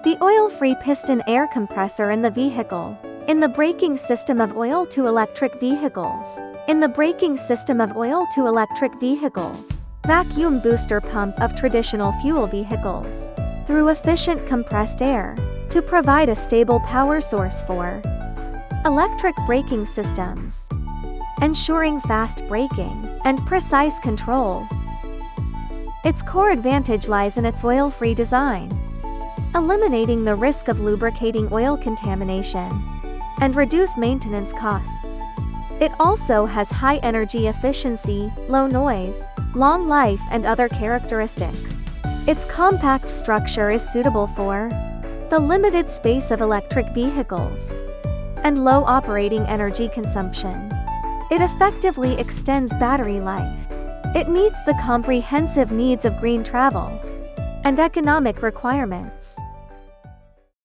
The oil-free piston air compressor in the vehicle. In the braking system of oil-to-electric vehicles. In the braking system of oil-to-electric vehicles. Vacuum booster pump of traditional fuel vehicles. Through efficient compressed air. To provide a stable power source for electric braking systems. Ensuring fast braking and precise control. Its core advantage lies in its oil-free design, eliminating the risk of lubricating oil contamination and reduce maintenance costs. It also has high energy efficiency, low noise, long life and other characteristics. Its compact structure is suitable for the limited space of electric vehicles and low operating energy consumption. It effectively extends battery life. It meets the comprehensive needs of green travel and economic requirements.